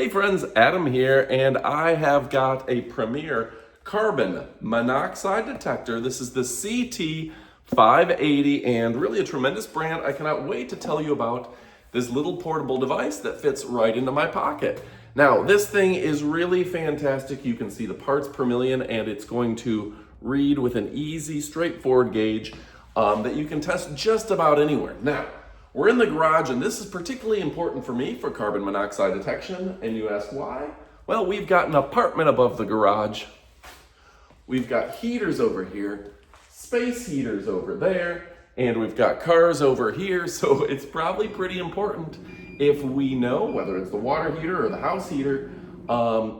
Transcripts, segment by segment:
Hey friends, Adam here, and I have got a premier carbon monoxide detector. This is the CT580 and really a tremendous brand. I cannot wait to tell you about this little portable device that fits right into my pocket. Now, this thing is really fantastic. You can see the parts per million, and it's going to read with an easy, straightforward gauge that you can test just about anywhere. Now, we're in the garage, and this is particularly important for me for carbon monoxide detection. And you ask why? Well, we've got an apartment above the garage. We've got heaters over here, space heaters over there, and we've got cars over here. So it's probably pretty important if we know, whether it's the water heater or the house heater,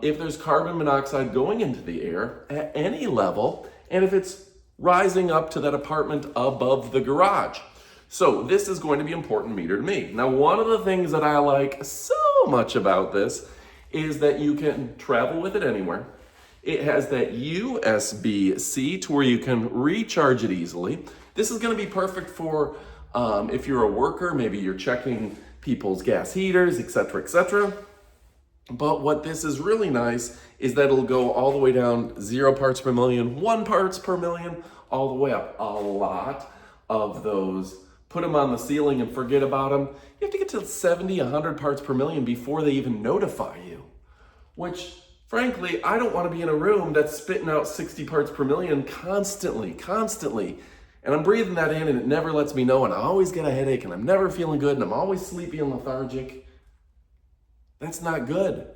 if there's carbon monoxide going into the air at any level, and if it's rising up to that apartment above the garage. So this is going to be important meter to me. Now, one of the things that I like so much about this is that you can travel with it anywhere. It has that USB-C to where you can recharge it easily. This is going to be perfect for if you're a worker, maybe you're checking people's gas heaters, etc., etc. But what this is really nice is that it'll go all the way down 0 parts per million, 1 parts per million, all the way up. A lot of those, put them on the ceiling and forget about them. You have to get to 70, 100 parts per million before they even notify you. Which, frankly, I don't want to be in a room that's spitting out 60 parts per million constantly. And I'm breathing that in and it never lets me know, and I always get a headache and I'm never feeling good and I'm always sleepy and lethargic. That's not good.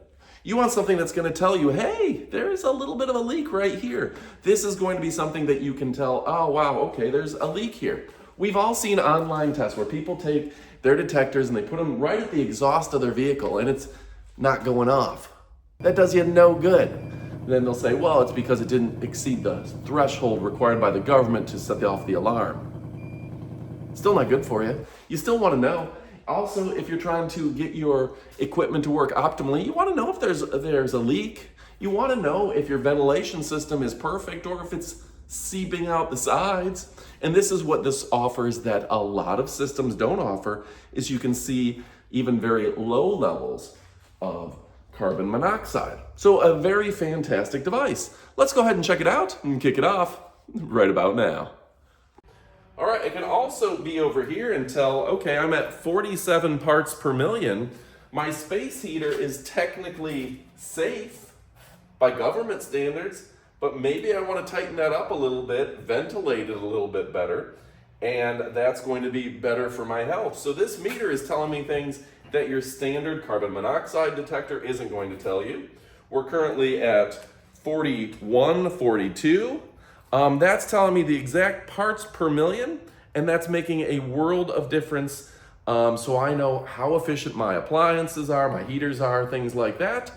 You want something that's going to tell you, hey, there's a little bit of a leak right here. This is going to be something that you can tell, oh, wow, okay, there's a leak here. We've all seen online tests where people take their detectors and they put them right at the exhaust of their vehicle and it's not going off. That does you no good. And then they'll say, well, it's because it didn't exceed the threshold required by the government to set off the alarm. Still not good for you. You still want to know. Also, if you're trying to get your equipment to work optimally, you want to know if there's a leak. You want to know if your ventilation system is perfect or if it's seeping out the sides. And this is what this offers that a lot of systems don't offer, is you can see even very low levels of carbon monoxide. So a very fantastic device. Let's go ahead and check it out and kick it off right about now. All right, I can also be over here and tell, okay, I'm at 47 parts per million. My space heater is technically safe by government standards, but maybe I want to tighten that up a little bit, ventilate it a little bit better, and that's going to be better for my health. So this meter is telling me things that your standard carbon monoxide detector isn't going to tell you. We're currently at 41, 42. That's telling me the exact parts per million, and that's making a world of difference. So I know how efficient my appliances are, my heaters are, things like that,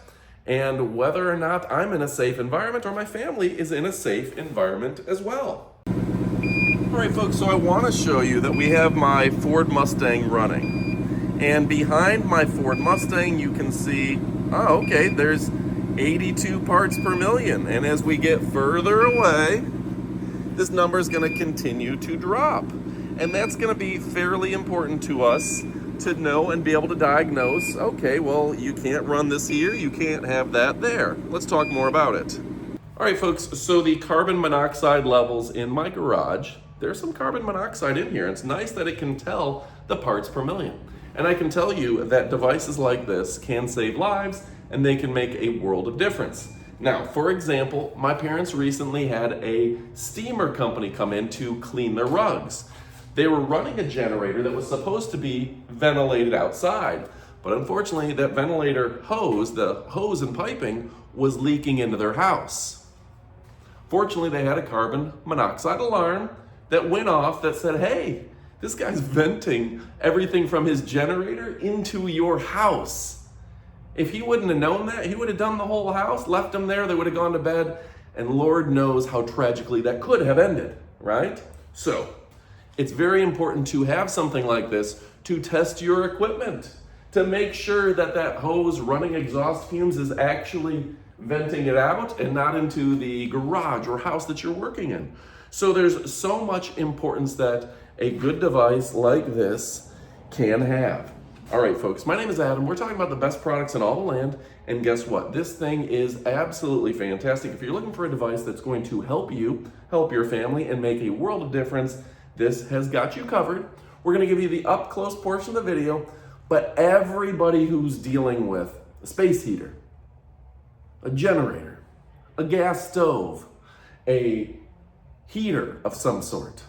and whether or not I'm in a safe environment or my family is in a safe environment as well. All right, folks, so I want to show you that we have my Ford Mustang running. And behind my Ford Mustang, you can see, oh, okay, there's 82 parts per million. And as we get further away, this number is going to continue to drop. And that's going to be fairly important to us to know and be able to diagnose, okay, well, you can't run this here, you can't have that there. Let's talk more about it. All right, folks, so the carbon monoxide levels in my garage, there's some carbon monoxide in here. It's nice that it can tell the parts per million. And I can tell you that devices like this can save lives and they can make a world of difference. Now, for example, my parents recently had a steamer company come in to clean their rugs. They were running a generator that was supposed to be ventilated outside, but unfortunately that ventilator hose, the hose and piping, was leaking into their house. Fortunately, they had a carbon monoxide alarm that went off that said, hey, this guy's venting everything from his generator into your house. If he wouldn't have known that, he would have done the whole house, left them there, they would have gone to bed, and Lord knows how tragically that could have ended, right? So, it's very important to have something like this to test your equipment, to make sure that that hose running exhaust fumes is actually venting it out and not into the garage or house that you're working in. So there's so much importance that a good device like this can have. All right, folks, my name is Adam. We're talking about the best products in all the land, and guess what? This thing is absolutely fantastic. If you're looking for a device that's going to help you, help your family, and make a world of difference, this has got you covered. We're gonna give you the up-close portion of the video, but everybody who's dealing with a space heater, a generator, a gas stove, a heater of some sort,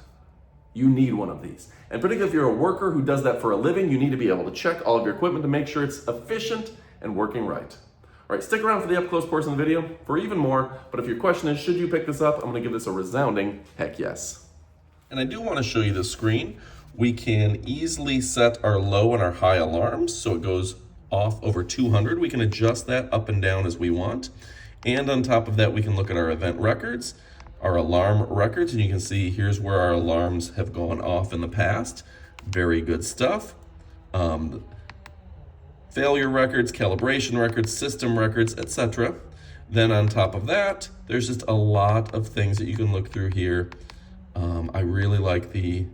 you need one of these. And particularly if you're a worker who does that for a living, you need to be able to check all of your equipment to make sure it's efficient and working right. All right, stick around for the up-close portion of the video for even more, but if your question is, should you pick this up, I'm gonna give this a resounding heck yes. And I do wanna show you the screen. We can easily set our low and our high alarms, so it goes off over 200. We can adjust that up and down as we want. And on top of that, we can look at our event records, our alarm records, and you can see here's where our alarms have gone off in the past. Very good stuff. Failure records, calibration records, system records, etc. Then on top of that, there's just a lot of things that you can look through here. I really like the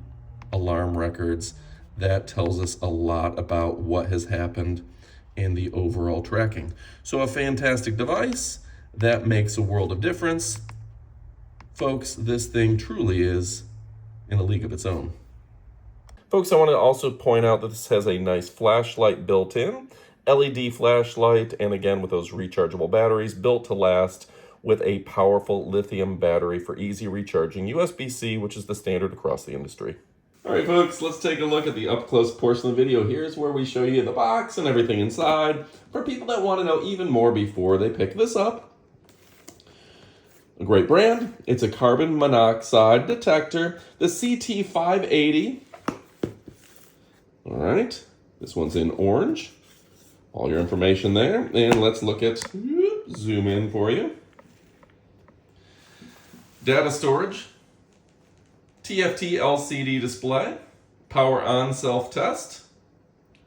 alarm records. That tells us a lot about what has happened and the overall tracking. So a fantastic device that makes a world of difference. Folks, this thing truly is in a league of its own. Folks, I want to also point out that this has a nice flashlight built in, LED flashlight, and again with those rechargeable batteries built to last with a powerful lithium battery for easy recharging, USB-C, which is the standard across the industry. All right, folks, let's take a look at the up-close portion of the video. Here's where we show you the box and everything inside for people that want to know even more before they pick this up. A great brand. It's a carbon monoxide detector, the CT580. All right, this one's in orange. All your information there. And let's look at, zoom in for you. Data storage, TFT LCD display, power on self-test,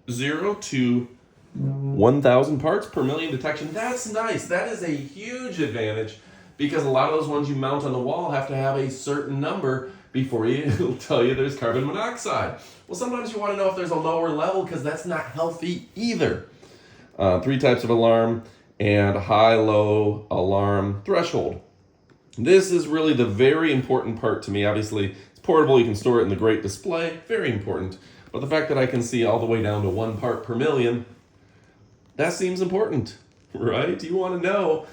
0 to 1,000 parts per million detection. That's nice. That is a huge advantage, because a lot of those ones you mount on the wall have to have a certain number before it'll tell you there's carbon monoxide. Well, sometimes you want to know if there's a lower level, because that's not healthy either. 3 types of alarm and high-low alarm threshold. This is really the very important part to me. Obviously, it's portable. You can store it in the great display. Very important. But the fact that I can see all the way down to 1 part per million, that seems important, right? You want to know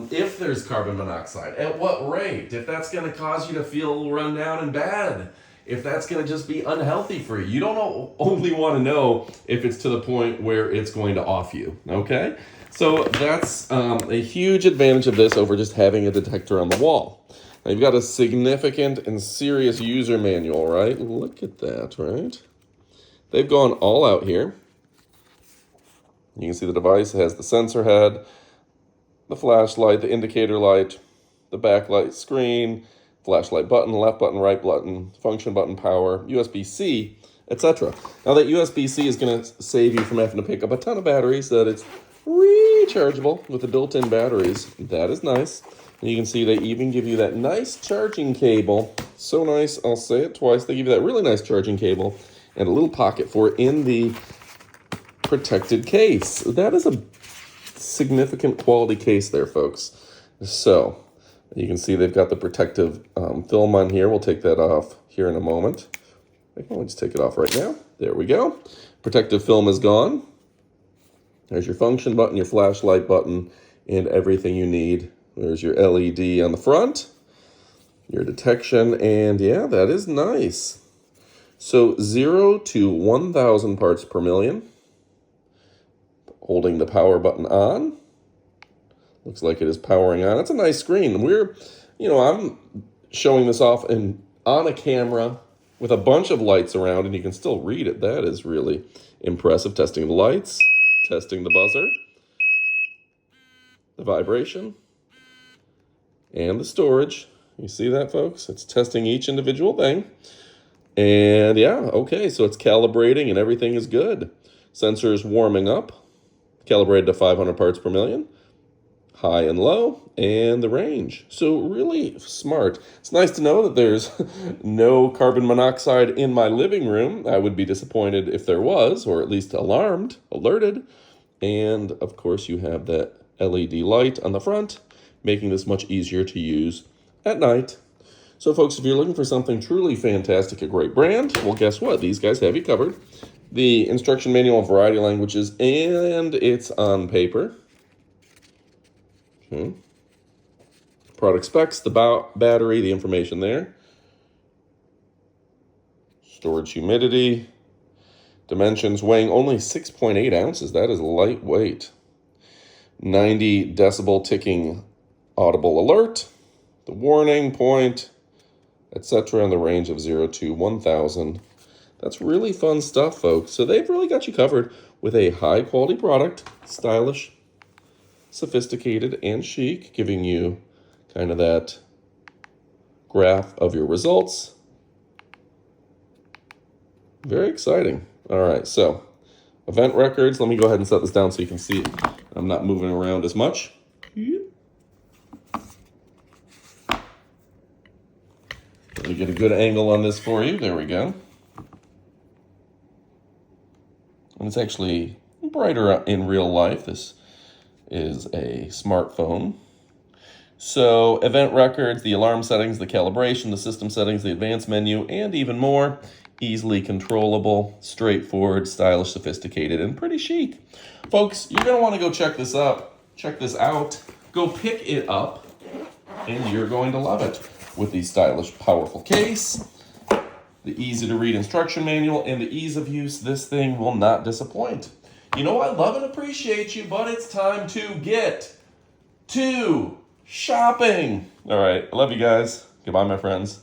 if there's carbon monoxide, at what rate, if that's going to cause you to feel run down and bad, if that's going to just be unhealthy for you. You don't only want to know if it's to the point where it's going to off you, okay? So that's a huge advantage of this over just having a detector on the wall. Now you've got a significant and serious user manual, right? Look at that, right? They've gone all out here. You can see the device has the sensor head, the flashlight, the indicator light, the backlight screen, flashlight button, left button, right button, function button, power, USB-C, etc. Now that USB-C is going to save you from having to pick up a ton of batteries, that it's rechargeable with the built-in batteries. That is nice. And you can see they even give you that nice charging cable. So nice, I'll say it twice. They give you that really nice charging cable and a little pocket for it in the protected case. That is a significant quality case there, folks. So you can see they've got the protective film on here. We'll take that off here in a moment. I can just take it off right now. There we go. Protective film is gone. There's your function button, your flashlight button, and everything you need. There's your LED on the front, your detection, and yeah, that is nice. So 0 to 1,000 parts per million. Holding the power button on. Looks like it is powering on. It's a nice screen. I'm showing this off on a camera with a bunch of lights around, and you can still read it. That is really impressive. Testing the lights, testing the buzzer, the vibration, and the storage. You see that, folks? It's testing each individual thing. And yeah, okay, so it's calibrating and everything is good. Sensor is warming up, calibrated to 500 parts per million. high and low, and the range. So really smart. It's nice to know that there's no carbon monoxide in my living room. I would be disappointed if there was, or at least alerted. And of course you have that LED light on the front, making this much easier to use at night. So folks, if you're looking for something truly fantastic, a great brand, well, guess what? These guys have you covered. The instruction manual, variety of languages, and it's on paper. Okay. Product specs, the battery, the information there. Storage humidity. Dimensions weighing only 6.8 ounces. That is lightweight. 90 decibel ticking audible alert. The warning point, etc. in the range of 0 to 1,000. That's really fun stuff, folks. So they've really got you covered with a high-quality product, stylish, sophisticated, and chic, giving you kind of that graph of your results. Very exciting. All right, so event records. Let me go ahead and set this down so you can see it. I'm not moving around as much. Let me get a good angle on this for you. There we go. And it's actually brighter in real life. This is a smartphone. So event records, the alarm settings, the calibration, the system settings, the advanced menu, and even more. Easily controllable, straightforward, stylish, sophisticated, and pretty chic. Folks, you're going to want to go check this out. Go pick it up, and you're going to love it. With the stylish, powerful case, the easy-to-read instruction manual, and the ease of use, this thing will not disappoint. You know, I love and appreciate you, but it's time to get to shopping. All right, I love you guys. Goodbye, my friends.